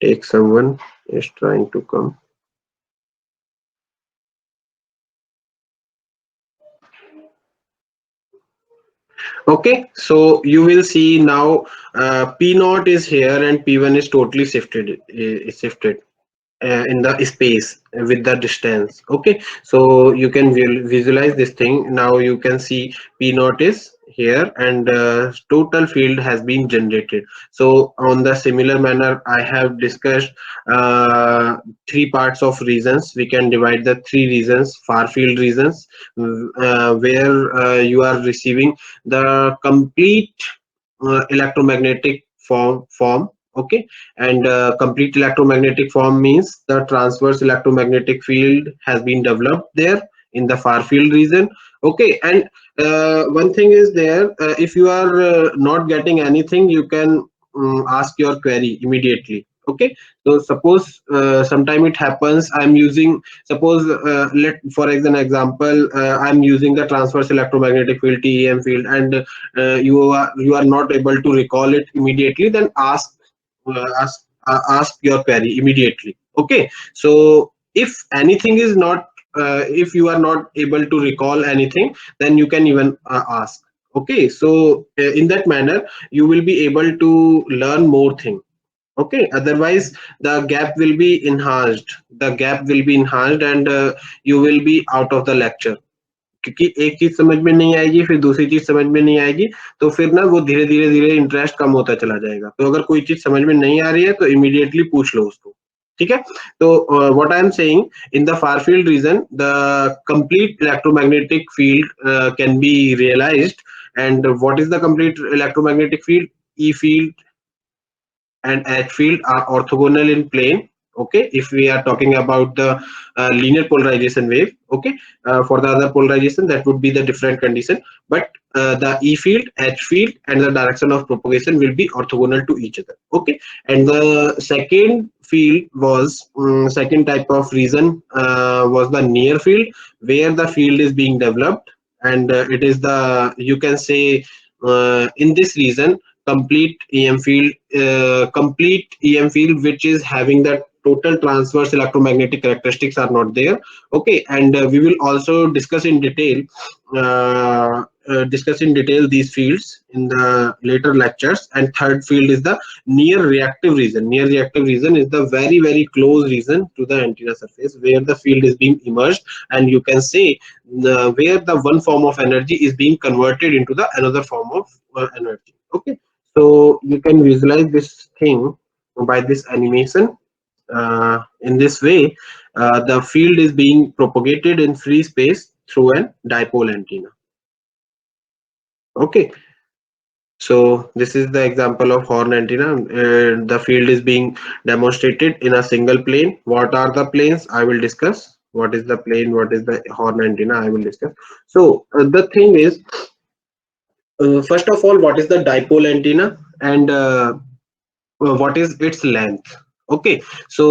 Take someone is trying to come. Okay, so you will see now P naught is here and P1 is totally shifted in the space with the distance. Okay, so you can visualize this thing. Now you can see P naught is here and total field has been generated. So on the similar manner I have discussed three parts of reasons. We can divide the three reasons: far field reasons, where you are receiving the complete electromagnetic form. Okay, and complete electromagnetic form means the transverse electromagnetic field has been developed there in the far field region. Okay, and one thing is there, if you are not getting anything, you can ask your query immediately. Okay, so suppose sometime it happens, I'm using, suppose let for example, I'm using the transverse electromagnetic field, TEM field, and you are not able to recall it immediately, then ask your query immediately. Okay, so if anything is not if you are not able to recall anything, then you can even ask. Okay, so in that manner you will be able to learn more thing. Okay, otherwise the gap will be enhanced and you will be out of the lecture, क्योंकि एक चीज समझ में नहीं आएगी फिर दूसरी चीज समझ में नहीं आएगी, तो फिर ना वो धीरे धीरे धीरे इंटरेस्ट कम होता चला जाएगा। तो अगर कोई चीज समझ में नहीं आ रही है तो इमीडिएटली पूछ लो उसको। ठीक है, तो what I am saying, in the far field region the complete electromagnetic field can be realised. And what is the complete electromagnetic field? E field and H field are orthogonal in plane. Okay, if we are talking about the linear polarization wave. Okay, for the other polarization that would be the different condition, but the E field, H field and the direction of propagation will be orthogonal to each other. Okay, and the second field was second type of reason was the near field, where the field is being developed, and it is the, you can say, in this region complete EM field which is having the total transverse electromagnetic characteristics are not there. Okay, and we will also discuss in detail these fields in the later lectures. And third field is the near reactive region. Near reactive region is the very very close region to the antenna surface where the field is being immersed, and you can say where the one form of energy is being converted into the another form of energy. Okay, so you can visualize this thing by this animation. In this way, the field is being propagated in free space through an dipole antenna. Okay, so this is the example of horn antenna. The field is being demonstrated in a single plane. What are the planes? I will discuss. What is the plane? What is the horn antenna? I will discuss. So the thing is, first of all, what is the dipole antenna, and what is its length? Okay, so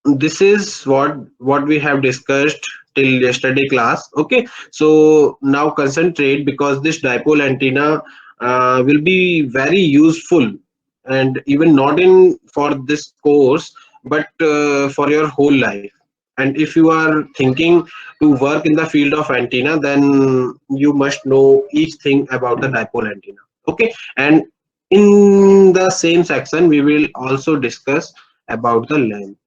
this is what we have discussed till yesterday class. Okay, so now concentrate, because this dipole antenna will be very useful, and even not in for this course, but for your whole life. And if you are thinking to work in the field of antenna, then you must know each thing about the dipole antenna. Okay, and in the same section we will also discuss about the length,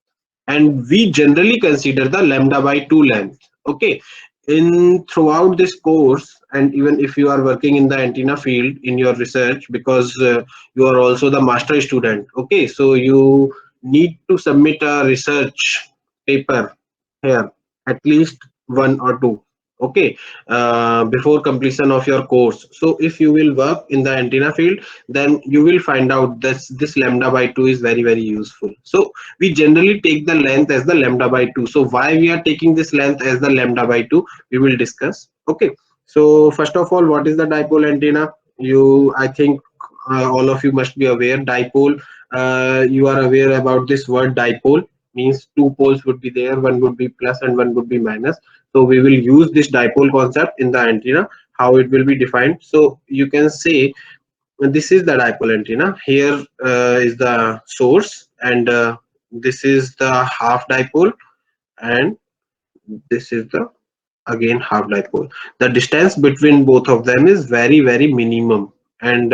and we generally consider the lambda by 2 length. Okay, in throughout this course, and even if you are working in the antenna field in your research, because you are also the master student. Okay, so you need to submit a research paper here, at least one or two. Okay, before completion of your course. So if you will work in the antenna field, then you will find out this lambda by 2 is very very useful. So we generally take the length as the lambda by 2. So why we are taking this length as the lambda by 2, we will discuss. Okay, so first of all, what is the dipole antenna? I think all of you must be aware dipole. You are aware about this word dipole, means two poles would be there, one would be plus and one would be minus. So we will use this dipole concept in the antenna, how it will be defined. So you can say this is the dipole antenna. Here is the source, and this is the half dipole, and this is the again half dipole. The distance between both of them is very very minimum, and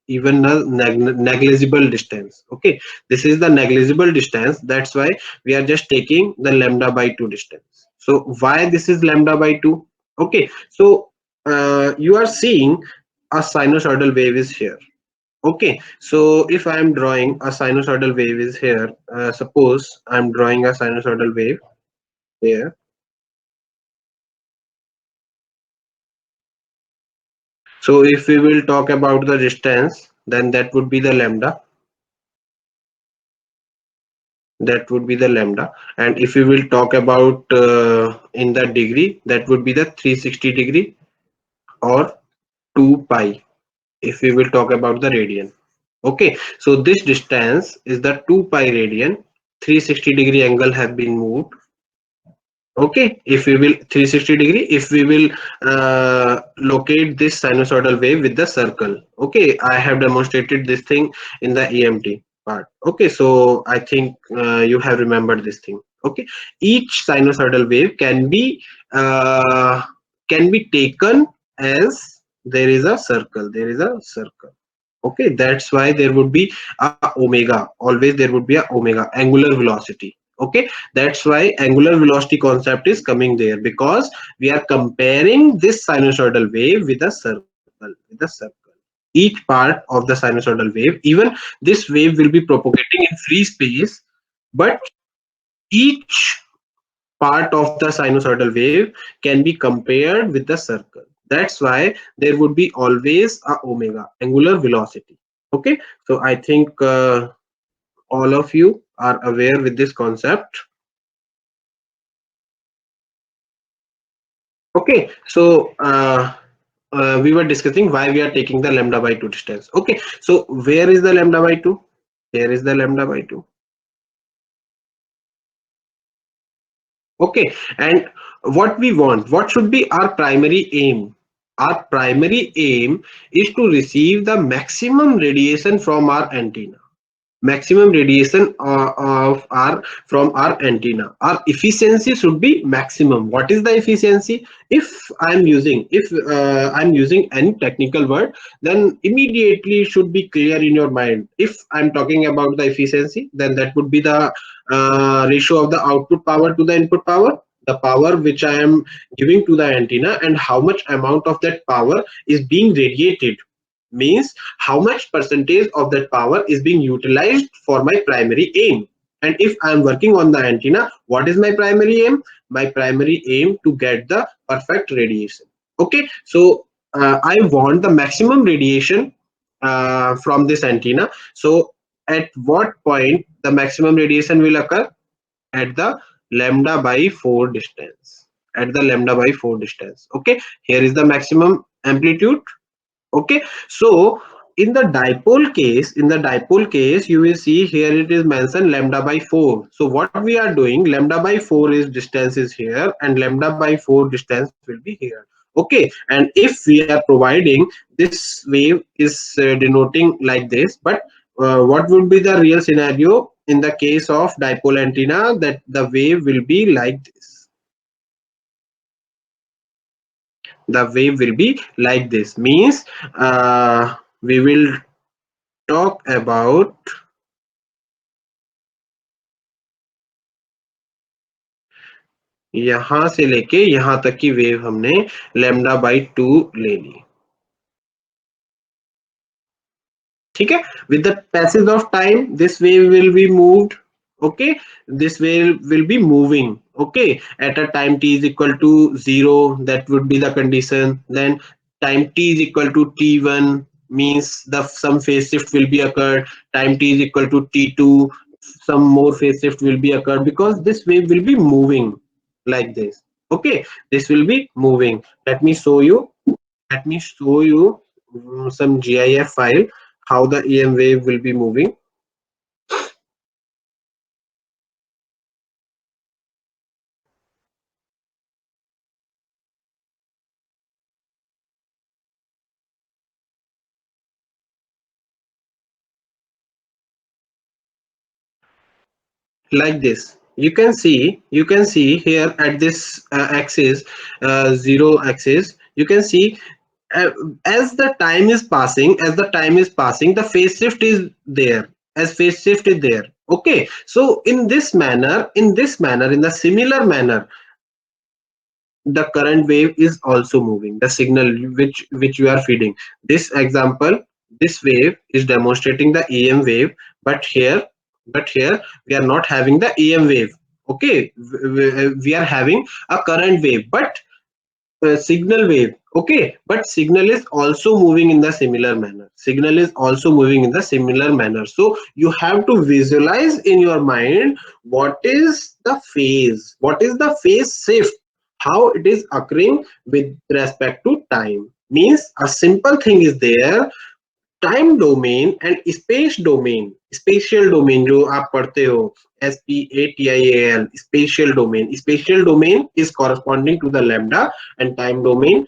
even a negligible distance. Okay, this is the negligible distance. That's why we are just taking the lambda by 2 distance. So why this is lambda by 2? Okay, so you are seeing a sinusoidal wave is here. Okay, so if I am drawing a sinusoidal wave is here, suppose I am drawing a sinusoidal wave here. So if we will talk about the distance, then that would be the lambda. That would be the lambda. And if we will talk about in the degree, that would be the 360 degree or 2 pi. If we will talk about the radian. Okay, so this distance is the 2 pi radian. 360 degree angle have been moved. Okay, if we will 360 degree, if we will locate this sinusoidal wave with the circle. Okay, I have demonstrated this thing in the EMT part. Okay, so I think you have remembered this thing. Okay, each sinusoidal wave uh, can be taken as there is a circle. There is a circle. Okay, that's why there would be a omega. Always there would be a omega, angular velocity. Okay, that's why angular velocity concept is coming there, because we are comparing this sinusoidal wave with a circle. Each part of the sinusoidal wave, even this wave will be propagating in free space, but each part of the sinusoidal wave can be compared with the circle. That's why there would be always a omega, angular velocity. Okay, so I think all of you are aware with this concept. Okay, so we were discussing why we are taking the lambda by 2 distance. Okay, so where is the lambda by 2? Here is the lambda by 2. Okay, and what we want, what should be our primary aim? Our primary aim is to receive the maximum radiation from our antenna. Maximum radiation of our from our antenna. Our efficiency should be maximum. What is the efficiency? If I'm using any technical word, then immediately should be clear in your mind. If I'm talking about the efficiency, then that would be the ratio of the output power to the input power, the power which I am giving to the antenna, and how much amount of that power is being radiated, means how much percentage of that power is being utilized for my primary aim. And if I am working on the antenna, what is my primary aim? My primary aim to get the perfect radiation. Okay, so I want the maximum radiation from this antenna. So at what point the maximum radiation will occur? At the lambda by 4 distance. At the lambda by 4 distance. Okay, here is the maximum amplitude. Okay, so in the dipole case, you will see here it is mentioned lambda by 4. So what we are doing, lambda by 4 is distance is here, and lambda by 4 distance will be here. Okay, and if we are providing this wave is denoting like this, but what would be the real scenario in the case of dipole antenna, that the wave will be like this. The wave will be like this, means we will talk about यहाँ से लेके यहाँ तक की wave हमने lambda by 2 ले ली. ठीक है, with the passage of time this wave will be moved. Okay, this wave will be moving. Okay, at a time t is equal to 0, that would be the condition. Then time t is equal to t1, means the some phase shift will be occurred. Time t is equal to t2, some more phase shift will be occurred, because this wave will be moving like this. Okay, this will be moving. Let me show you. Some GIF file, how the EM wave will be moving. like this. You can see here at this axis, zero axis. You can see, uh, as the time is passing, the phase shift is there, as phase shift is there. Okay, so in the similar manner, the current wave is also moving, the signal which you are feeding. This example, this wave is demonstrating the EM wave, but here we are not having the EM wave. Okay, we are having a current wave, but signal wave. Okay, but signal is also moving in the similar manner, so you have to visualize in your mind what is the phase shift, how it is occurring with respect to time. Means a simple thing is there, time domain and space domain, spatial domain जो आप पढ़ते हो, SPATIAL, spatial domain is corresponding to the lambda, and time domain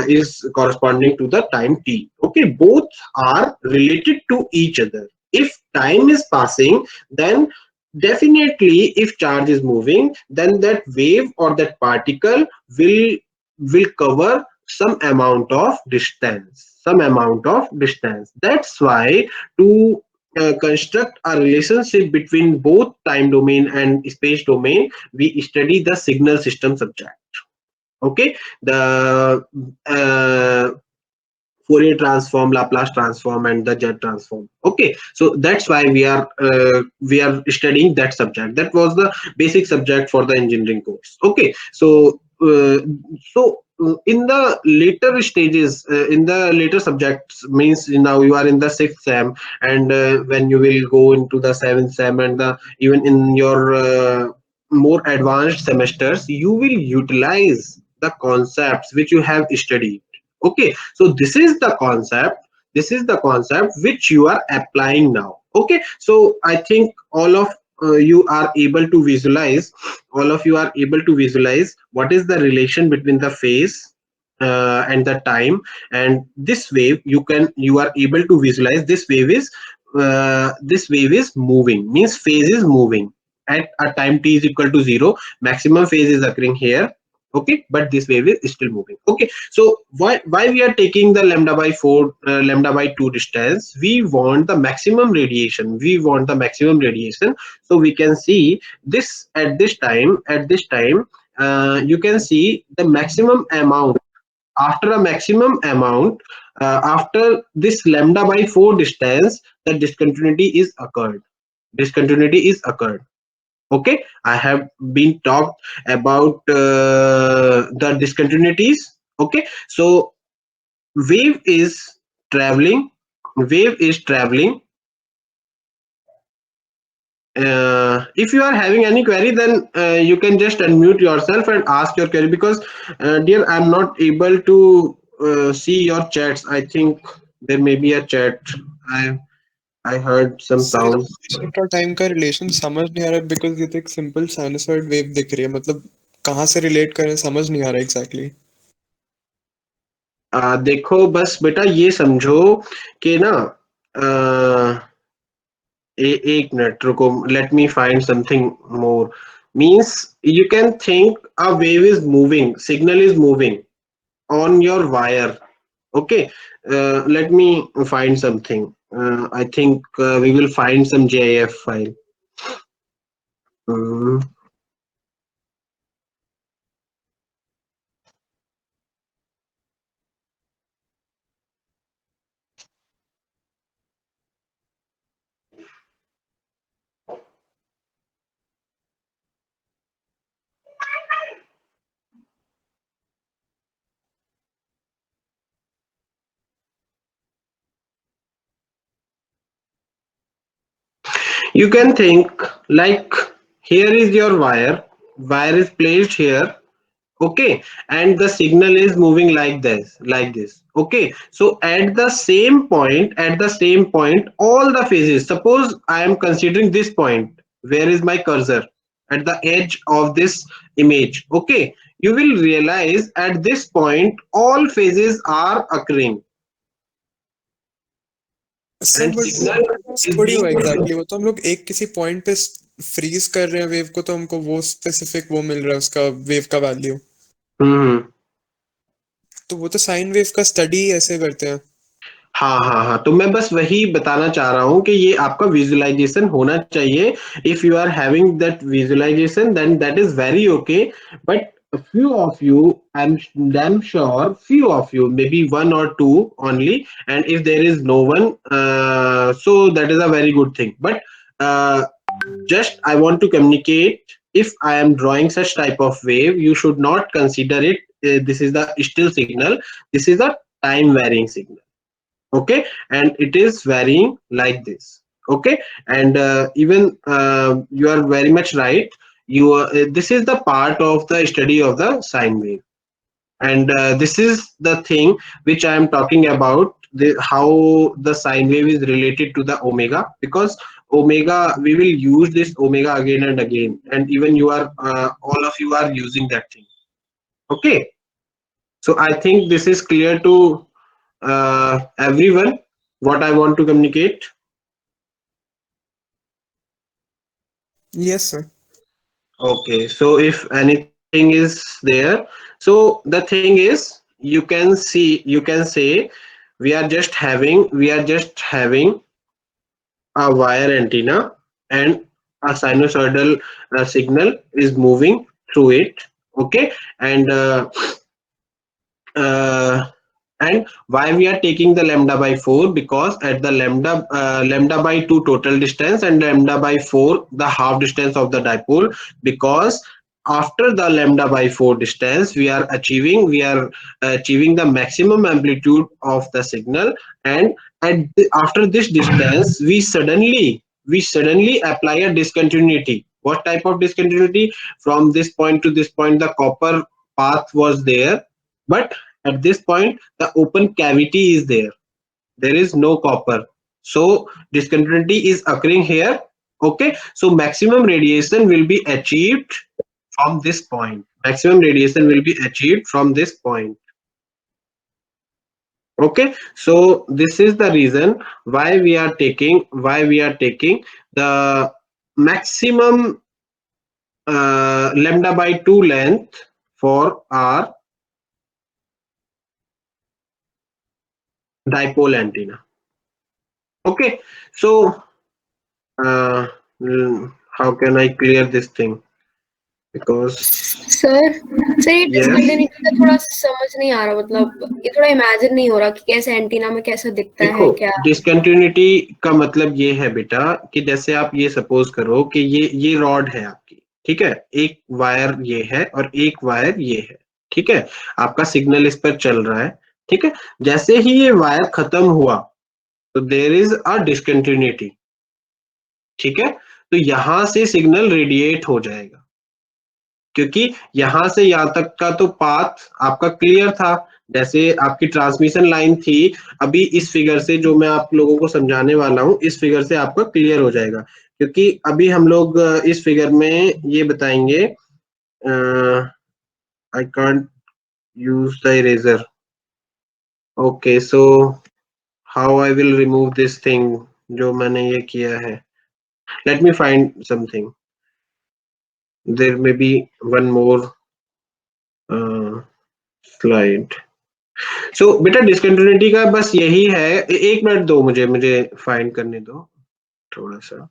is corresponding to the time t. Okay, both are related to each other. If time is passing, then definitely if charge is moving, then that wave or that particle will cover some amount of distance. That's why to construct a relationship between both time domain and space domain, we study the signal system subject. Okay, the Fourier transform, Laplace transform, and the Z transform. Okay, so that's why we are studying that subject. That was the basic subject for the engineering course. Okay, so in the later stages, in the later subjects, means now you are in the sixth sem, and when you will go into the seventh sem, and even in your more advanced semesters, you will utilize the concepts which you have studied. Okay, so this is the concept which you are applying now. Okay, so I think you are able to visualize all of you are able to visualize what is the relation between the phase and the time. And this wave, you are able to visualize, this wave is moving, means phase is moving at a time t is equal to 0. Maximum phase is occurring here. Okay, but this wave is still moving. Okay, so why we are taking the lambda by 4, lambda by 2 distance? We want the maximum radiation. So we can see this at this time, you can see the maximum amount. After a maximum amount, after this lambda by 4 distance, the discontinuity is occurred. Okay, I have been talked about the discontinuities. Okay, so wave is traveling. If you are having any query, then you can just unmute yourself and ask your query, because dear, I'm not able to see your chats. I think there may be a chat. I i heard some sir sounds. का time का relation समझ नहीं आ रहा because ये तो एक simple sinusoid wave दिख रही है मतलब कहाँ से रिलेट करें समझ नहीं आ रहा एग्जैक्टली देखो बस बेटा ये समझो कि ना, एक मिनट रुको, let me find something more. Means you can think a wave is moving, signal is moving on your wire. Okay, let me find something. I think we will find some GIF file. Mm. You can think like, here is your wire is placed here. Okay, and the signal is moving like this. Okay, so at the same point, all the phases, suppose I am considering this point, where is my cursor? At the edge of this image. Okay, you will realize at this point all phases are occurring. Sir and but signal is थोड़ी being हुआ exactly वो तो हम लोग एक किसी point पे freeze कर रहे हैं वेव को, तो हमको वो स्पेसिफिक वो मिल रहा है उसका वेव का वैल्यू। हम्म। तो वो तो साइन वेव का स्टडी ऐसे करते हैं। हाँ हाँ हाँ, तो मैं बस वही बताना चाह रहा हूँ कि ये आपका विजुअलाइजेशन होना चाहिए। If you are having that visualisation then that is very okay, but few of you, I'm damn sure few of you, maybe one or two only, and if there is no one, so that is a very good thing. But uh, just I want to communicate, if I am drawing such type of wave, you should not consider it this is the still signal. This is a time varying signal, okay, and it is varying like this, okay. And even you are very much right. You are, this is the part of the study of the sine wave, and this is the thing which I am talking about, the how the sine wave is related to the omega, because omega, we will use this omega again and again, and even you are all of you are using that thing, okay. So I think this is clear to everyone what I want to communicate. Yes sir. Okay, so if anything is there, so the thing is, you can say we are just having a wire antenna, and a sinusoidal signal is moving through it, okay. And uh, and why we are taking the lambda by 4, because at the lambda by 2 total distance and lambda by 4 the half distance of the dipole, because after the lambda by 4 distance we are achieving the maximum amplitude of the signal. And after this distance we suddenly apply a discontinuity. What type of discontinuity? From this point to this point the copper path was there, but at this point the open cavity is there, there is no copper, so discontinuity is occurring here, okay. So maximum radiation will be achieved from this point, maximum radiation will be achieved from this point, okay. So this is the reason why we are taking the maximum lambda by 2 length for our dipole antenna, okay. So uh, how can I clear this thing? Because sir sir ये yes, discontinuity का थोड़ा समझ नहीं आ रहा, मतलब ये थोड़ा imagine नहीं हो रहा कि कैसे एंटीना में कैसा दिखता देखो, है क्या। डिसकंटिन्यूटी का मतलब ये है बेटा कि जैसे आप ये सपोज करो कि ये रॉड है आपकी, ठीक है, एक वायर ये है और एक वायर ये है, ठीक है, आपका सिग्नल इस पर चल रहा है, ठीक है। जैसे ही ये वायर खत्म हुआ तो देयर इज अ डिसकंटिन्यूटी, ठीक है। तो यहां से सिग्नल रेडिएट हो जाएगा, क्योंकि यहां से यहां तक का तो पाथ आपका क्लियर था, जैसे आपकी ट्रांसमिशन लाइन थी। अभी इस फिगर से जो मैं आप लोगों को समझाने वाला हूं, इस फिगर से आपका क्लियर हो जाएगा, क्योंकि अभी हम लोग इस फिगर में ये बताएंगे। I can't use the eraser, okay. So how I will remove this thing जो मैंने ये किया है, let me find something, there may be one more slide. So बेटा डिस्कंटिन्यूटी का बस यही है, एक मिनट दो मुझे मुझे फाइंड करने दो थोड़ा सा।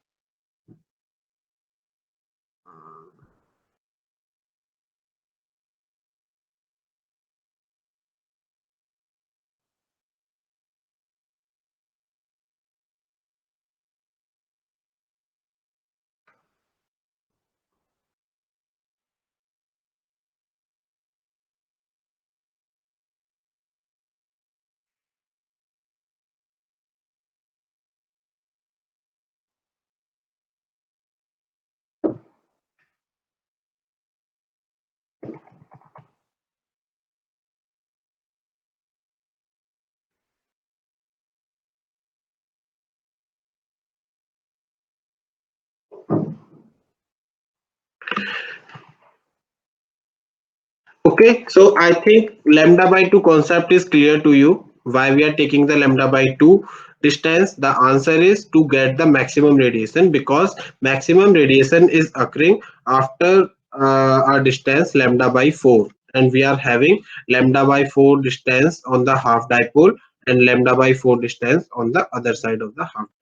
Okay, so I think lambda by 2 concept is clear to you. Why we are taking the lambda by 2? distance? The answer is to get the maximum radiation, because maximum radiation is occurring after a distance lambda by 4, and we are having lambda by 4 distance on the half dipole and lambda by 4 distance on the other side of the half dipole.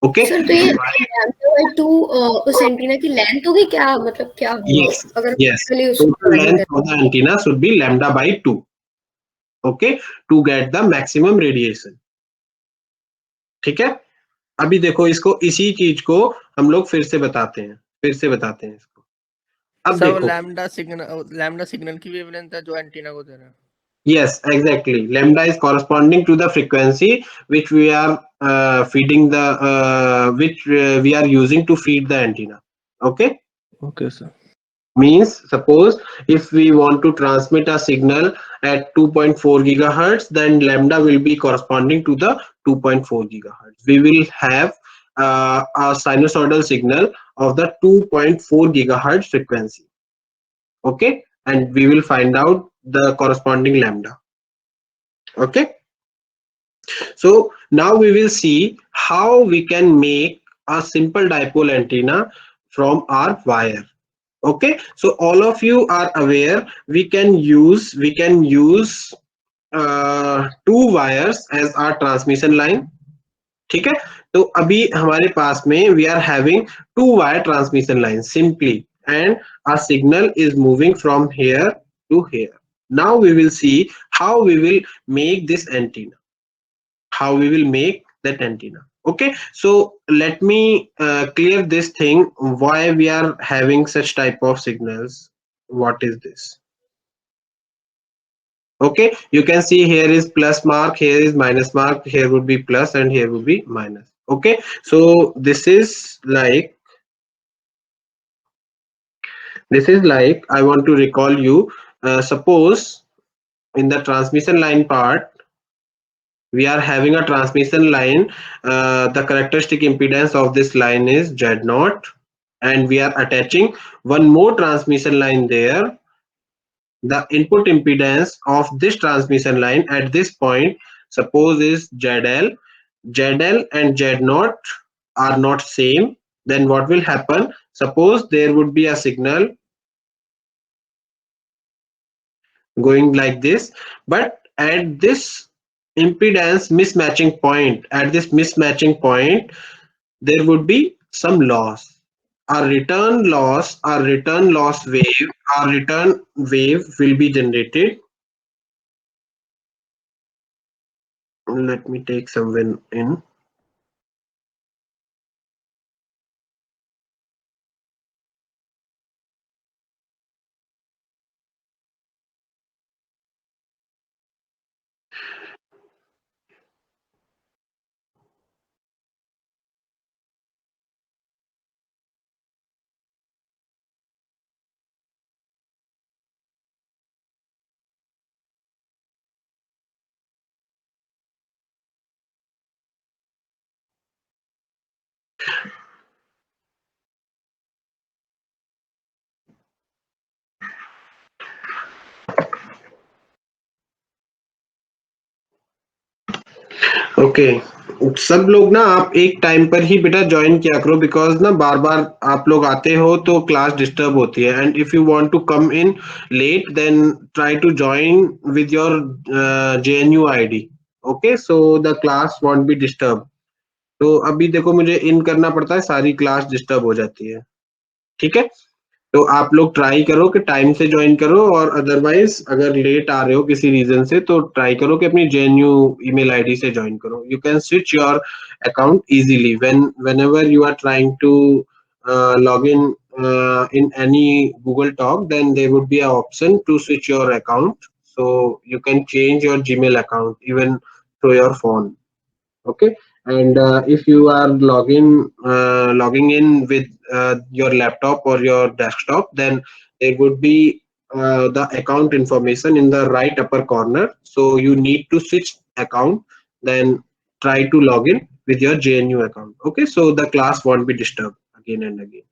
Okay. Sir तो ये lambda by 2 उस antenna की length होगी क्या, मतलब क्या होगा Yes, अगर yes. प्रैक्टिकली उसको Total इमेजिन length करें? of the antenna should be lambda by 2. Okay, to get the maximum radiation. ठीक है, अभी देखो इसको, इसी चीज को हम लोग फिर से बताते हैं, इसको। अब सब देखो, लैम्डा सिग्नल की वेवलेंथ है जो एंटीना को दे रहा है। yes, exactly, lambda is corresponding to the frequency which we are feeding the which we are using to feed the antenna. Okay. Okay sir. Means, suppose if we want to transmit a signal at 2.4 gigahertz, then lambda will be corresponding to the 2.4 gigahertz. We will have a sinusoidal signal of the 2.4 gigahertz frequency. Okay, and we will find out the corresponding lambda. Okay, so now we will see how we can make a simple dipole antenna from our wire. Okay, so all of you are aware we can use two wires as our transmission line. ठीक है, तो अभी हमारे पास में we are having two wire transmission lines simply, and our signal is moving from here to here. Now we will see how we will make this antenna, how we will make that antenna. Okay, so let me clear this thing, why we are having such type of signals. What is this? Okay, you can see here is plus mark, here is minus mark, here would be plus and here would be minus. Okay, so this is like I want to recall you, suppose in the transmission line part we are having a transmission line, the characteristic impedance of this line is Z0, and we are attaching one more transmission line there. The input impedance of this transmission line at this point, suppose, is ZL. ZL and Z0 are not same. Then what will happen? Suppose there would be a signal going like this, but at this impedance mismatching point, there would be some loss. A return loss wave will be generated. Let me take someone in. Okay, सब लोग ना आप एक time पर ही बेटा join किया करो, because ना बार बार आप लोग आते हो तो क्लास डिस्टर्ब होती है, and if you want to come in late then try to join with your JNU ID. Okay, so the class won't be disturb. तो अभी देखो मुझे इन करना पड़ता है, सारी क्लास डिस्टर्ब हो जाती है. ठीक है, तो आप लोग ट्राई करो कि टाइम से ज्वाइन करो, और अदरवाइज अगर लेट आ रहे हो किसी रीजन से तो ट्राई करो कि अपनी JNU ईमेल आईडी से ज्वाइन करो. You can switch your account easily whenever you are trying to log in any Google Talk, then there would be an option to switch your account, so you can change your Gmail account even through your phone. Okay, and if you are logging in with your laptop or your desktop, then there would be the account information in the right upper corner, so you need to switch account, then try to log in with your JNU account. Okay, so the class won't be disturbed again and again.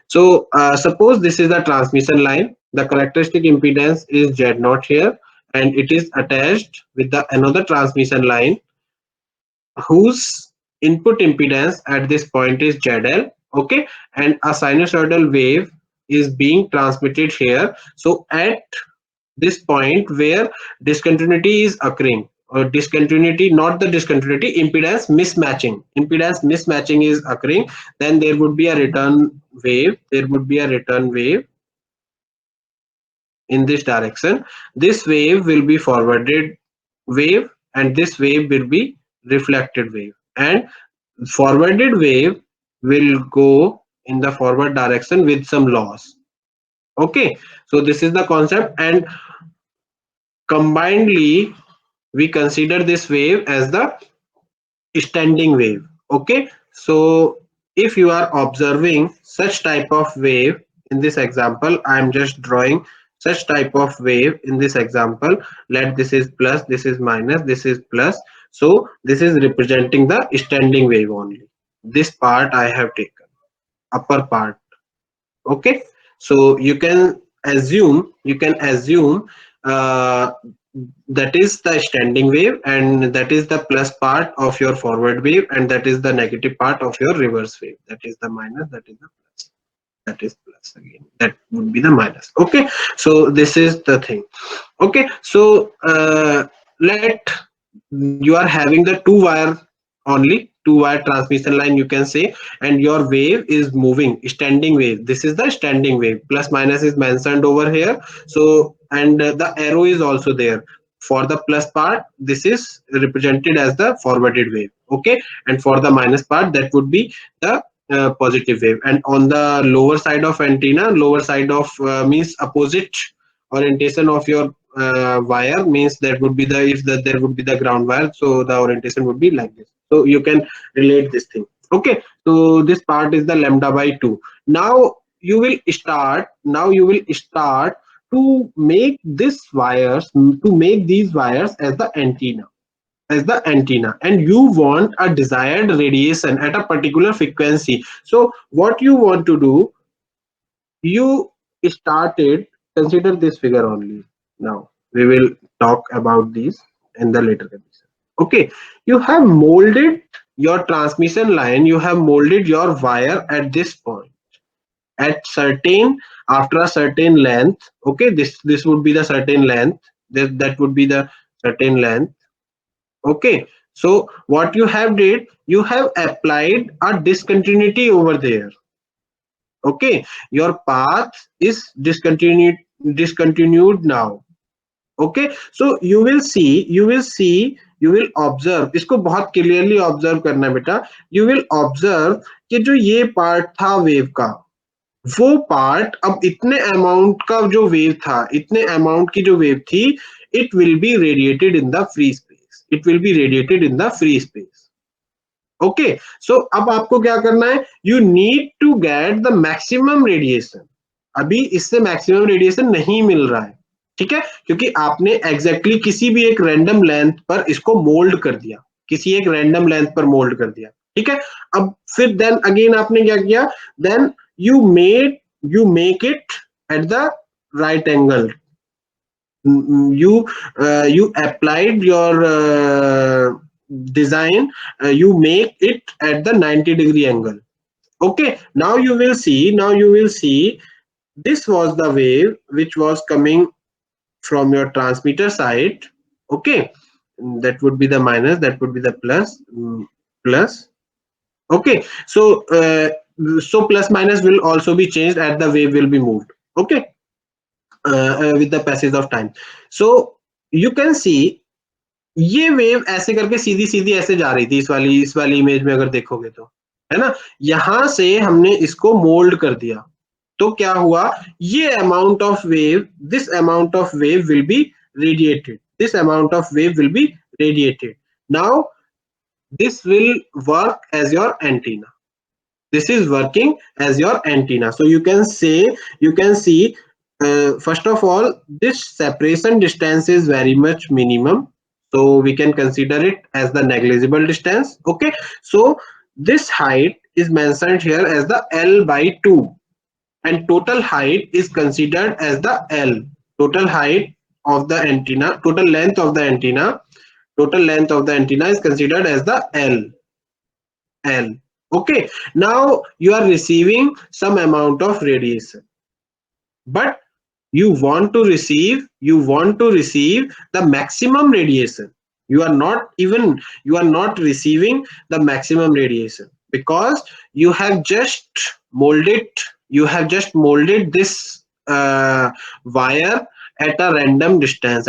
So suppose this is the transmission line, the characteristic impedance is Z0 here, and it is attached with the another transmission line whose input impedance at this point is ZL, okay, and a sinusoidal wave is being transmitted here. So at this point where discontinuity is occurring, or discontinuity, not the discontinuity, impedance mismatching is occurring, then there would be a return wave, in this direction. This wave will be forwarded wave, and this wave will be reflected wave, and forwarded wave will go in the forward direction with some loss. Okay, so this is the concept, and combinedly we consider this wave as the standing wave. Okay, so if you are observing such type of wave in this example, I am just drawing such type of wave in this example. Let this is plus, this is minus, this is plus. So this is representing the standing wave only. This part I have taken, upper part. Okay, so you can assume uh, that is the standing wave, and that is the plus part of your forward wave, and that is the negative part of your reverse wave. That is the minus, that is the plus, that is plus again, that would be the minus. Okay, so this is the thing. Okay, so let you are having the two wire transmission line, you can say, and your wave is moving, standing wave. This is the standing wave, plus minus is mentioned over here. So, and the arrow is also there for the plus part. This is represented as the forwarded wave, okay, and for the minus part, that would be the positive wave. And on the lower side of antenna, lower side of means opposite orientation of your wire, means that would be the, if there would be the ground wire, so the orientation would be like this. So you can relate this thing. Okay, so this part is the lambda by 2. Now you will start to make these wires as the antenna, and you want a desired radiation at a particular frequency. So what you want to do, you started, consider this figure only. Now we will talk about these in the later condition. Okay, you have molded your transmission line, you have molded your wire at this point, at certain, after a certain length. Okay, this would be the certain length, that would be the certain length. Okay, so what you have did, you have applied a discontinuity over there. Okay, your path is discontinued now. Okay, so you will observe, इसको बहुत clearly observe करना बेटा. You will observe कि जो ये part था wave का, वो part अब इतने amount का जो wave था, इतने amount की जो wave थी, it will be radiated in the free space. It will be radiated in the free space. Okay, so अब आपको क्या करना है, you need to get the maximum radiation. अभी इससे मैक्सिमम रेडिएशन नहीं मिल रहा है, ठीक है, क्योंकि आपने एग्जैक्टली किसी भी एक रैंडम लेंथ पर इसको मोल्ड कर दिया, किसी एक रैंडम लेंथ पर मोल्ड कर दिया, ठीक है. अब फिर देन अगेन आपने क्या किया, then you make it at the right angle. You applied your design, you make it at the 90-degree angle. Okay, now you will see this was the wave which was coming from your transmitter side. Okay, that would be the minus, that would be the plus. Okay, so plus minus will also be changed as the wave will be moved. Okay, with the passage of time. So you can see ये wave ऐसे करके सीधी सीधी ऐसे जा रही थी, इस वाली image में अगर देखोगे तो, है ना, यहां से हमने इसको मोल्ड कर दिया, तो क्या हुआ, ये amount of wave, this amount of wave will be radiated, this amount of wave will be radiated. Now this will work as your antenna. This is working as your antenna. So you can see first of all, this separation distance is very much minimum, so we can consider it as the negligible distance. Okay, so this height is mentioned here as the L by 2, and total height is considered as the L, total height of the antenna, total length of the antenna total length of the antenna is considered as the L. Okay, now you are receiving some amount of radiation, but you want to receive the maximum radiation. You are not receiving the maximum radiation because you have just molded this wire at a random distance.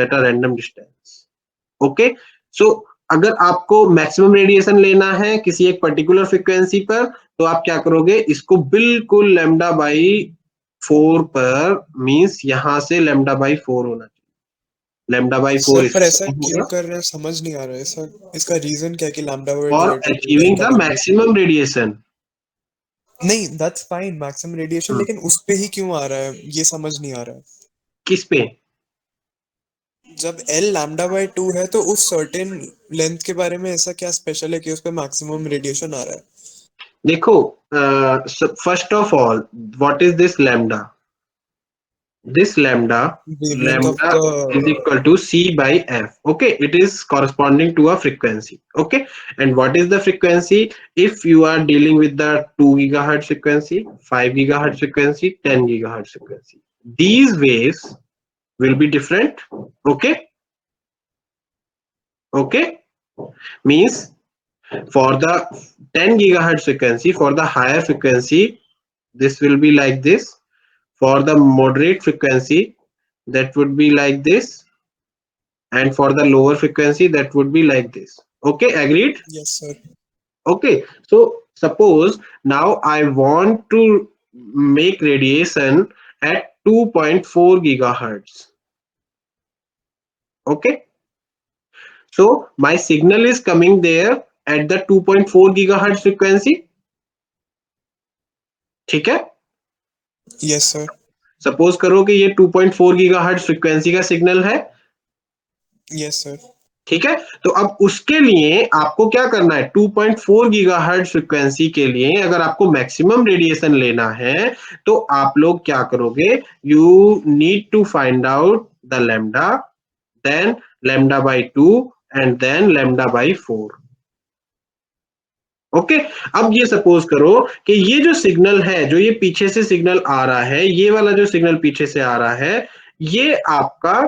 Okay, so अगर आपको maximum radiation लेना है किसी एक particular frequency पर, तो आप क्या करोगे, इसको बिल्कुल लैम्डा बाई 4 पर, मींस यहां से लैम्डा बाई 4 होना चाहिए। लैम्डा बाई 4 सर पर ऐसा क्यों होगा कर रहे हैं समझ नहीं आ रहा है सर, इसका रीजन क्या है कि लैम्डा बाय फॉर 2 है तो achieving lambda the by 2। Maximum radiation. नहीं दैट्स फाइन मैक्सिमम रेडिएशन, लेकिन उस पे ही क्यों आ रहा है ये समझ नहीं आ रहा है। किस पे? जब L लैम्डा बाय 2 है तो उस सर्टेन लेंथ के बारे में ऐसा क्या स्पेशल है कि उस पे मैक्सिमम रेडिएशन आ रहा है। देखो, first of all, what is this lambda? This wavelength of lambda is the equal to c by f. Okay, it is corresponding to a frequency. Okay, and what is the frequency? If you are dealing with the 2 gigahertz frequency, 5 gigahertz frequency, 10 gigahertz frequency, these waves will be different. Okay, okay, means for the 10 gigahertz frequency, for the higher frequency, this will be like this. For the moderate frequency, that would be like this, and for the lower frequency that would be like this. Okay, agreed? Yes sir. Okay, so suppose now I want to make radiation at 2.4 gigahertz. Okay, so my signal is coming there at the 2.4 gigahertz frequency. ठीक है, yes sir. Suppose करो कि ये 2.4 gigahertz frequency का signal है। Yes sir. ठीक है, तो अब उसके लिए आपको क्या करना है, 2.4 गीगाहर्ट्ज फ्रीक्वेंसी के लिए अगर आपको मैक्सिमम रेडिएशन लेना है तो आप लोग क्या करोगे, you need to find out the lambda, then lambda by 2 and then lambda by 4। Okay, अब ये सपोज करो कि ये जो सिग्नल है, जो ये पीछे से सिग्नल आ रहा है, ये वाला जो सिग्नल पीछे से आ रहा है, ये आपका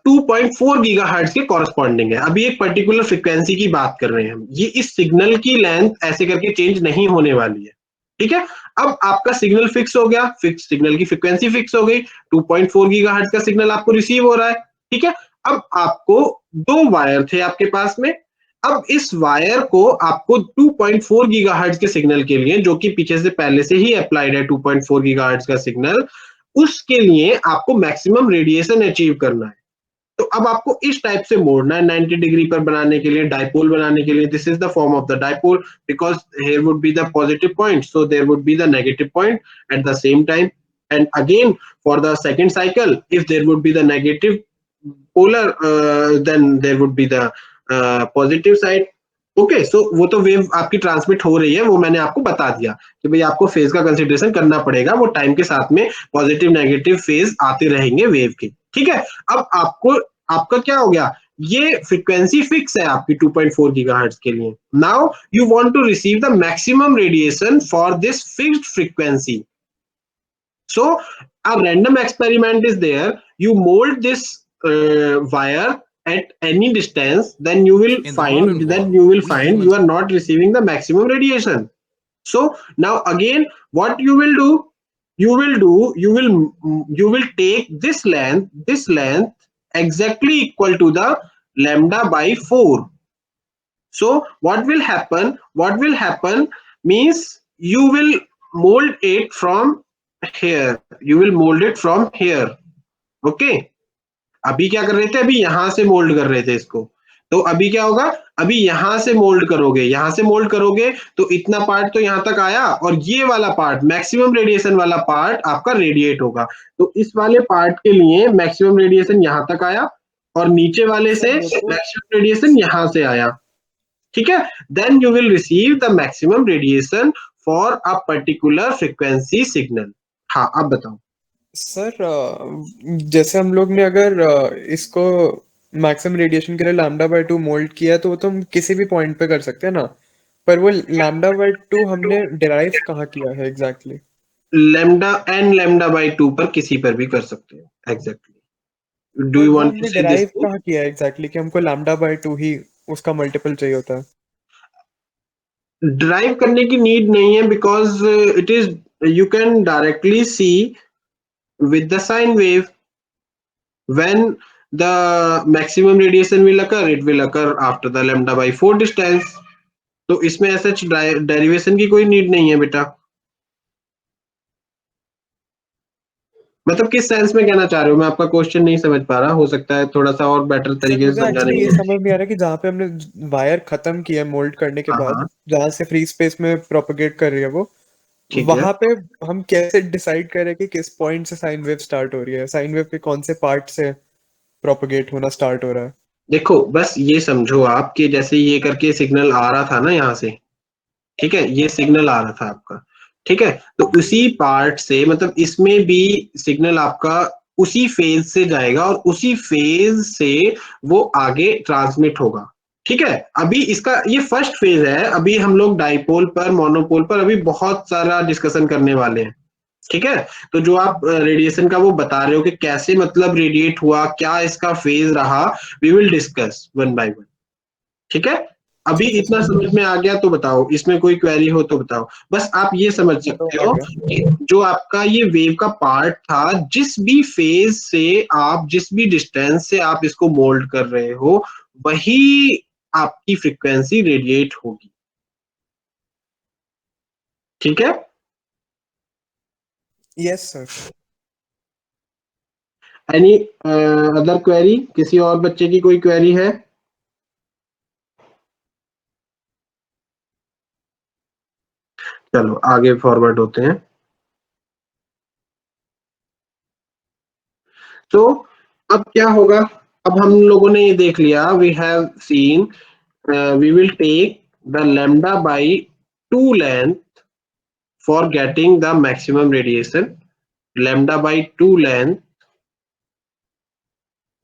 2.4 गीगाहर्ट्ज के कॉरस्पॉन्डिंग है। अभी एक पर्टिकुलर फ्रीक्वेंसी की बात कर रहे हैं हम, ये इस सिग्नल की लेंथ ऐसे करके चेंज नहीं होने वाली है। ठीक है, अब आपका सिग्नल फिक्स हो गया, फिक्स सिग्नल की फ्रीक्वेंसी फिक्स हो गई, 2.4 गीगाहर्ट्ज का सिग्नल आपको रिसीव हो रहा है। ठीक है, अब आपको दो वायर थे आपके पास में, अब इस वायर को आपको 2.4 गीगाहर्ट्ज के सिग्नल के लिए, जो कि पीछे से पहले से ही अप्लाइड है 2.4 गीगाहर्ट्ज का सिग्नल, उसके लिए आपको मैक्सिमम रेडिएशन अचीव करना है। तो अब आपको इस टाइप से मोड़ना है 90 डिग्री पर बनाने के लिए, डाइपोल बनाने के लिए। This is the form of the dipole, because here would be the positive point, so there would be the negative point at the same time. And again, for the second cycle, if there would be the negative polar, then there would be the positive side. Okay, so वो तो wave आपकी transmit हो रही है, वो मैंने आपको बता दिया कि भाई आपको फेज का कंसीडरेशन करना पड़ेगा, वो टाइम के साथ में पॉजिटिव नेगेटिव फेज आते रहेंगे वेव के। ठीक है, अब आपका क्या हो गया, ये फ्रीक्वेंसी फिक्स है आपकी 2.4 गीगाहर्ट्ज के लिए। Now you want to receive the maximum radiation for this fixed frequency. So a random experiment is there. You mold this wire at any distance, then you will find you are not receiving the maximum radiation. So now again, what you will do? You will take this length exactly equal to the lambda by 4. So what will happen? What will happen means you will mold it from here. You will mold it from here. Okay. अभी क्या कर रहे थे, अभी यहां से mould कर रहे थे इसको, तो अभी क्या होगा, अभी यहां से मोल्ड करोगे, यहां से मोल्ड करोगे तो इतना पार्ट तो यहां तक आया, और ये वाला पार्ट मैक्सिमम रेडिएशन वाला पार्ट आपका रेडिएट होगा। तो इस वाले पार्ट के लिए मैक्सिमम रेडिएशन यहां तक आया, और नीचे वाले से मैक्सिमम रेडिएशन यहां से आया। ठीक है, then you will receive the maximum radiation for a particular frequency signal. हाँ, अब बताओ सर जैसे हम लोग ने अगर इसको मैक्सिमम रेडिएशन के लिए लैम्डा बाय 2 मोल्ड किया है, तो वो तो हम किसी भी पॉइंट पे कर सकते हैं ना, पर वो लैम्डा बाय 2 हमने डिराइव कहाँ किया है exactly? Lambda n lambda by 2 पर किसी पर भी कर सकते हो एग्जैक्टली। डू पर यू वो वांट टू हमने से दिस? डिराइव कहाँ किया है एग्जैक्टली कि हमको लैम्डा बाय 2 ही उसका मल्टीपल चाहिए होता है? ड्राइव करने की नीड नहीं है, because it is, you can directly see with the sine wave when the maximum radiation will occur, it will occur after the lambda by 4 distance. तो इसमें ऐसा डेरिवेशन की कोई नीड नहीं है बेटा। मतलब किस सेंस में कहना चाह रहे हो, मैं आपका क्वेश्चन नहीं समझ पा रहा, हो सकता है थोड़ा सा और बेटर सर तरीके से मुझे समझाने एक्चुअली की ये कोशिश। समझ नहीं आ रहा कि जहाँ पे हमने वायर खत्म किया है मोल्ड करने के हाँ बाद, हाँ, जहाँ से फ्री स्पेस में प्रोपेगेट कर रही है वो, ठीक है। वहां पे हम कैसे डिसाइड करें कि किस पॉइंट से साइन वेव स्टार्ट हो रही है, साइन वेव के कौन से पार्ट से प्रोपेगेट होना स्टार्ट हो रहा है? देखो बस ये समझो आप कि जैसे ये करके सिग्नल आ रहा था ना यहाँ से, ठीक है, ये सिग्नल आ रहा था आपका, ठीक है, तो उसी पार्ट से, मतलब इसमें भी सिग्नल आपका उसी फेज से जाएगा और उसी फेज से वो आगे ट्रांसमिट होगा, ठीक है। अभी इसका ये फर्स्ट फेज है, अभी हम लोग डाइपोल पर, मोनोपोल पर अभी बहुत सारा डिस्कशन करने वाले हैं, ठीक है। तो जो आप रेडिएशन का वो बता रहे हो कि कैसे मतलब रेडिएट हुआ, क्या इसका फेज रहा, we will discuss one by one, ठीक है। अभी ठीक है इतना सर। समझ में आ गया तो बताओ, इसमें कोई क्वेरी हो तो बताओ। बस आप ये समझ ये तो सकते आ हो गया। कि जो आपका ये वेव का पार्ट था, जिस भी फेज से आप, जिस भी डिस्टेंस से आप इसको मोल्ड कर रहे हो, वही आपकी फ्रीक्वेंसी रेडिएट होगी, ठीक है। Yes sir. Any other query, किसी और बच्चे की कोई क्वेरी है? चलो आगे फॉरवर्ड होते हैं। तो अब क्या होगा, अब हम लोगों ने ये देख लिया, we have seen, we will take the lambda by 2 length for getting the maximum radiation, lambda by 2 length।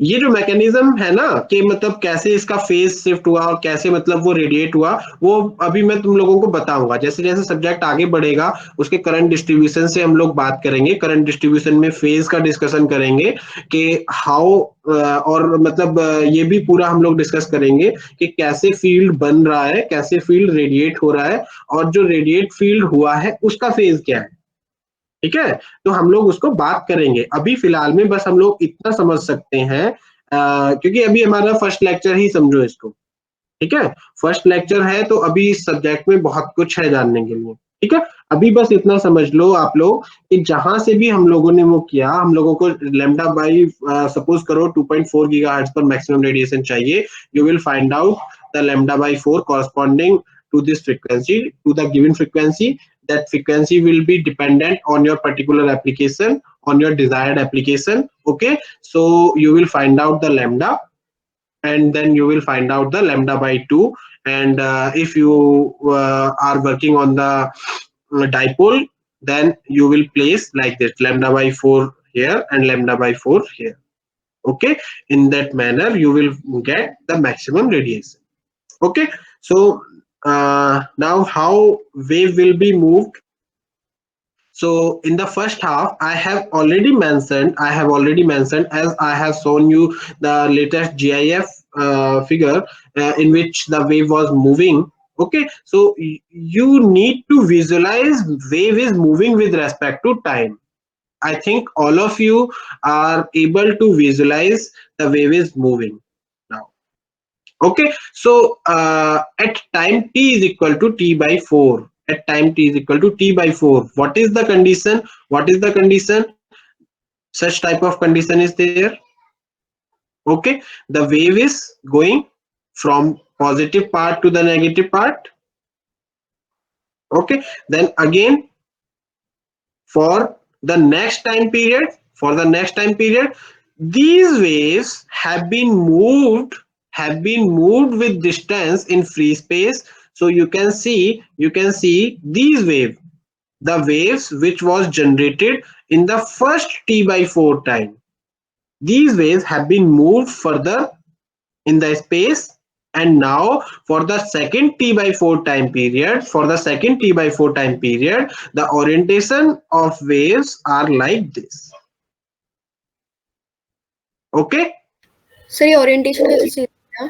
ये जो मैकेनिज्म है ना कि मतलब कैसे इसका फेज शिफ्ट हुआ और कैसे मतलब वो रेडिएट हुआ, वो अभी मैं तुम लोगों को बताऊंगा। जैसे जैसे सब्जेक्ट आगे बढ़ेगा उसके करंट डिस्ट्रीब्यूशन से हम लोग बात करेंगे, करंट डिस्ट्रीब्यूशन में फेज का डिस्कशन करेंगे कि हाउ, और मतलब ये भी पूरा हम लोग डिस्कस करेंगे कि कैसे फील्ड बन रहा है, कैसे फील्ड रेडिएट हो रहा है, और जो रेडिएट फील्ड हुआ है उसका फेज क्या है, ठीक है। तो हम लोग उसको बात करेंगे। अभी फिलहाल में बस हम लोग इतना समझ सकते हैं, क्योंकि अभी हमारा फर्स्ट लेक्चर ही समझो इसको, ठीक है। फर्स्ट लेक्चर है तो अभी इस सब्जेक्ट में बहुत कुछ है जानने के लिए, ठीक है। अभी बस इतना समझ लो आप लोग कि जहां से भी हम लोगों ने वो किया, हम लोगों को लेमडा बाई, सपोज करो 2.4 गीगाहर्ट्ज पर मैक्सिमम रेडिएशन चाहिए, you will find out the lambda by 4 corresponding to this frequency, to the given frequency. That frequency will be dependent on your particular application, on your desired application, okay. So you will find out the lambda, and then you will find out the lambda by 2. And if you are working on the dipole, then you will place like this, lambda by 4 here and lambda by 4 here, okay. In that manner you will get the maximum radiation, okay. So now how wave will be moved. So in the first half, I have already mentioned, as I have shown you the latest GIF figure in which the wave was moving. Okay, so you need to visualize wave is moving with respect to time. I think all of you are able to visualize the wave is moving now. Okay, so at time t is equal to t by 4, at time t is equal to t by 4, what is the condition, what is the condition, such type of condition is there. Okay, the wave is going from positive part to the negative part, okay. Then again, for the next time period, these waves have been moved with distance in free space. So you can see these waves, the waves which was generated in the first t by 4 time, these waves have been moved further in the space. And now for the second t by 4 time period, the orientation of waves are like this. Okay, sir ये orientation कैसे change किया?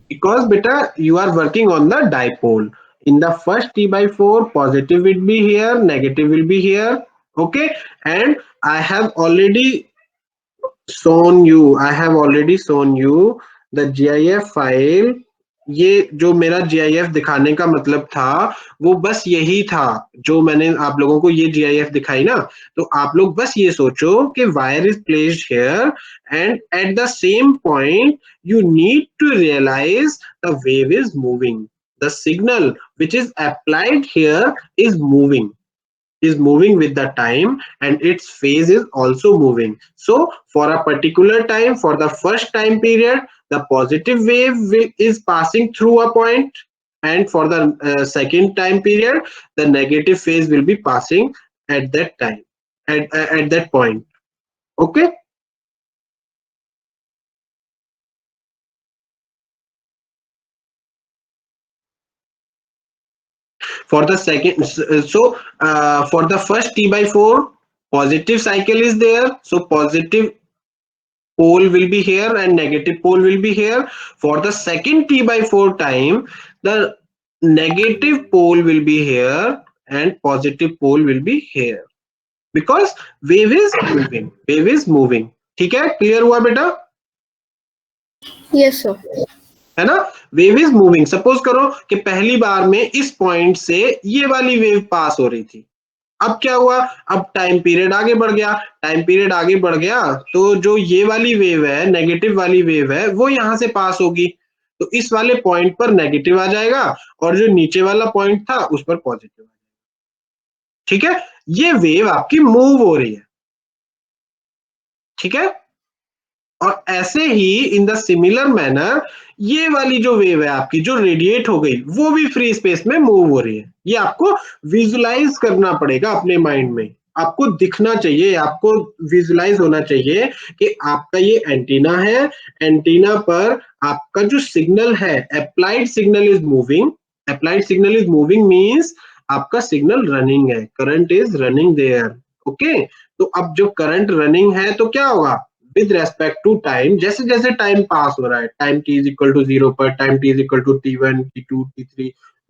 because beta you are working on the dipole. In the first t by 4, positive will be here, negative will be here. Okay, and I have already shown you the GIF file. ये जो मेरा GIF दिखाने का मतलब था वो बस यही था जो मैंने आप लोगों को ये GIF दिखाई ना, तो आप लोग बस ये सोचो कि wire is placed here and at the same point you need to realize the wave is moving. The signal which is applied here is moving with the time, and its phase is also moving. So for a particular time, for the first time period, the positive is passing through a point, and for the second time period, the negative phase will be passing at that time, at that point. Okay. For the second, for the first t by 4, positive cycle is there, so positive pole will be here and negative pole will be here. For the second t by 4 time, the negative pole will be here and positive pole will be here, because wave is moving. ठीक है, clear हुआ बेटा? Yes sir. है ना, wave is moving. Suppose करो कि पहली बार में इस पॉइंट से ये वाली वेव पास हो रही थी. अब क्या हुआ, अब टाइम पीरियड आगे बढ़ गया तो जो ये वाली वेव है, नेगेटिव वाली वेव है, वो यहां से पास होगी, तो इस वाले पॉइंट पर नेगेटिव आ जाएगा और जो नीचे वाला पॉइंट था उस पर पॉजिटिव आ जाएगा. ठीक है, ये वेव आपकी मूव हो रही है. ठीक है, और ऐसे ही इन द सिमिलर मैनर ये वाली जो वेव है आपकी जो रेडिएट हो गई वो भी फ्री स्पेस में मूव हो रही है. ये आपको विजुलाइज करना पड़ेगा अपने माइंड में, आपको दिखना चाहिए, आपको विजुलाइज होना चाहिए कि आपका ये एंटीना है, एंटीना पर आपका जो सिग्नल है, applied signal is moving. Applied signal is moving means आपका सिग्नल रनिंग है, current is running their. Okay, तो अब जो करंट रनिंग है तो क्या होगा, with respect to time, जैसे जैसे टाइम पास हो रहा है, time t is equal to 0 पर, time t is equal to t1 t2 t3,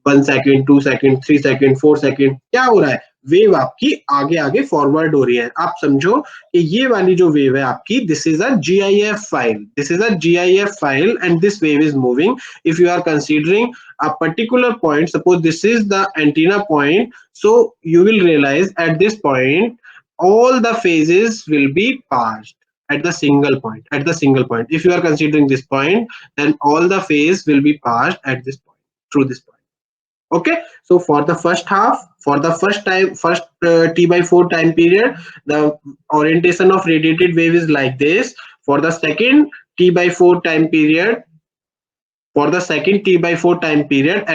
1 second, 2 second, 3 second, 4 second, क्या हो रहा है, वेव आपकी आगे आगे फॉरवर्ड हो रही है. आप समझो कि ये वाली जो वेव है आपकी, this is a GIF file and this wave is moving. If you are considering a particular point, suppose this is the antenna point, so you will realize at this point all the phases will be passed at the single point. If you are considering this point, then all the phase will be passed at this point, through this point. Okay, so for the first half, for the first t by 4 time period, the orientation of radiated wave is like this. For the second t by 4 time period,